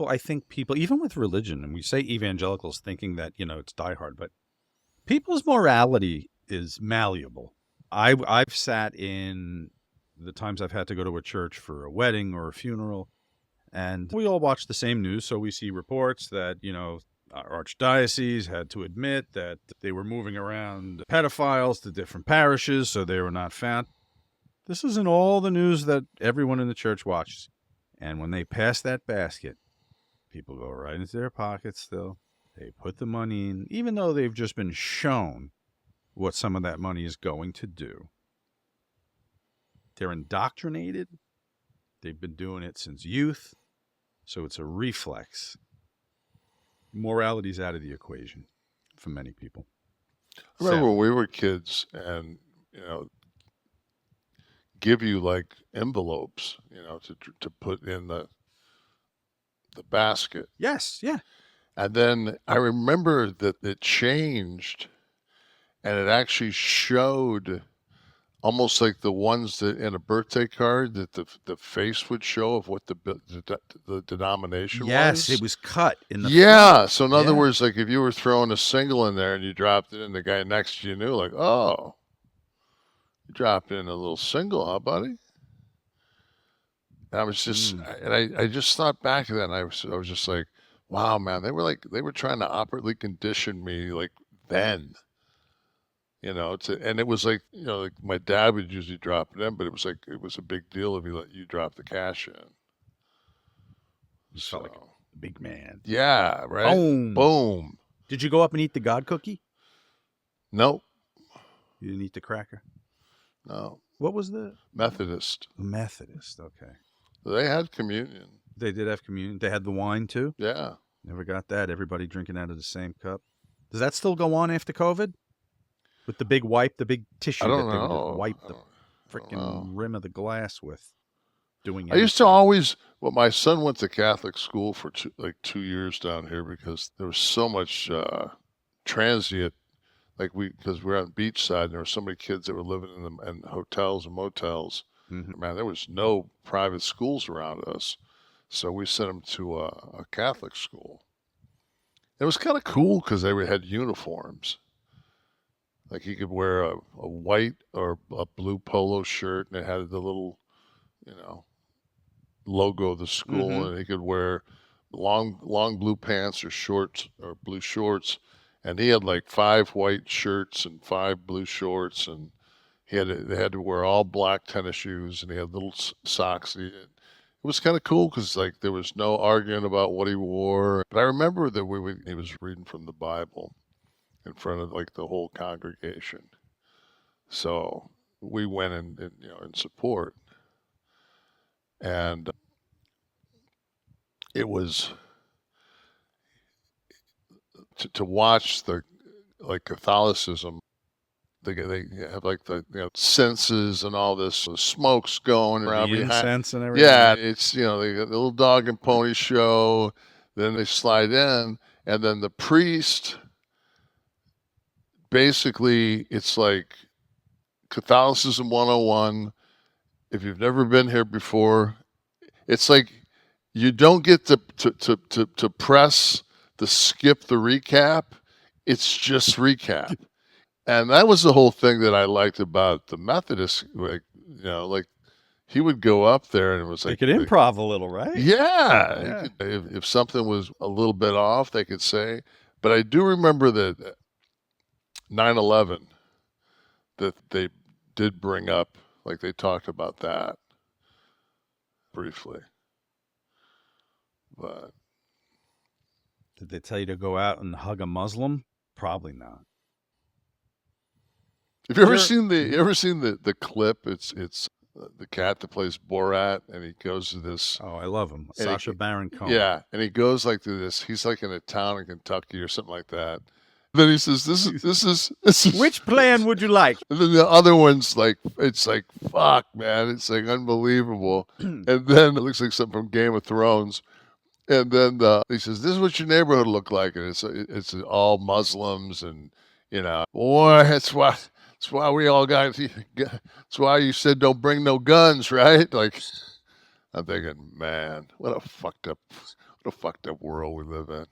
I think people, even with religion, and we say evangelicals thinking that, it's diehard, but people's morality is malleable. I've sat in the times I've had to go to a church for a wedding or a funeral, and we all watch the same news. So we see reports that, our archdiocese had to admit that they were moving around pedophiles to different parishes, so they were not found. This is in all the news that everyone in the church watches. And when they pass that basket, people go right into their pockets still. They put the money in, even though they've just been shown what some of that money is going to do. They're indoctrinated. They've been doing it since youth. So it's a reflex. Morality's out of the equation for many people. I remember when we were kids and, give you like envelopes, to put in the basket. Yes, yeah. And then I remember that it changed and it actually showed almost like the ones that in a birthday card that the face would show of what the denomination was. Yes, it was cut in the front. So in other words, like if you were throwing a single in there and you dropped it in, the guy next to you knew, like, oh, you dropped in a little single, huh, buddy? And I was just, and I just thought back to that, and I was just like, wow, man, they were trying to operantly condition me like then. And it was like, like my dad would usually drop it in, but it was a big deal if he let you drop the cash in. You felt like a big man. Yeah, right? Boom. Did you go up and eat the God cookie? Nope. You didn't eat the cracker? No. What was the? Methodist. Methodist, okay. They had communion. They did have communion. They had the wine too? Yeah. Never got that. Everybody drinking out of the same cup. Does that still go on after COVID? With the big wipe, the big tissue that they would just wipe the freaking rim of the glass with. I used to always, my son went to Catholic school for 2 years down here because there was so much transient, because we're on beachside and there were so many kids that were living in hotels and motels. Mm-hmm. Man, there was no private schools around us. So we sent him to a Catholic school. It was kind of cool because they had uniforms. Like he could wear a white or a blue polo shirt and it had the little, logo of the school. Mm-hmm. And he could wear long blue pants or shorts or blue shorts. And he had like 5 white shirts and 5 blue shorts. And they had to wear all black tennis shoes and he had little socks. It was kind of cool because there was no arguing about what he wore. But I remember that he was reading from the Bible in front of the whole congregation. So we went in support. And it was to watch the Catholicism. They have the senses and all this, the smoke's going around behind. Incense and everything. Yeah, it's they got the little dog and pony show. Then they slide in, and then the priest. Basically, it's like Catholicism 101. If you've never been here before, it's like you don't get to press the skip the recap. It's just recap. And that was the whole thing that I liked about the Methodists. He would go up there and it was like they could improv a little, right? Yeah. If something was a little bit off, they could say. But I do remember that 9/11 that they did bring up, they talked about that briefly. But did they tell you to go out and hug a Muslim? Probably not. Have you ever seen the clip? It's the cat that plays Borat, and he goes to this. Oh, I love him, Sacha Baron Cohen. Yeah, and he goes to this. He's in a town in Kentucky or something like that. Then he says, "This is." Which plan would you like? And then the other one's it's fuck, man, it's unbelievable. And then it looks like something from Game of Thrones. And then he says, "This is what your neighborhood look like," and it's all Muslims, and boy, that's why we all got. That's why you said don't bring no guns, right? I'm thinking, man, what a fucked up What a fucked up world we live in.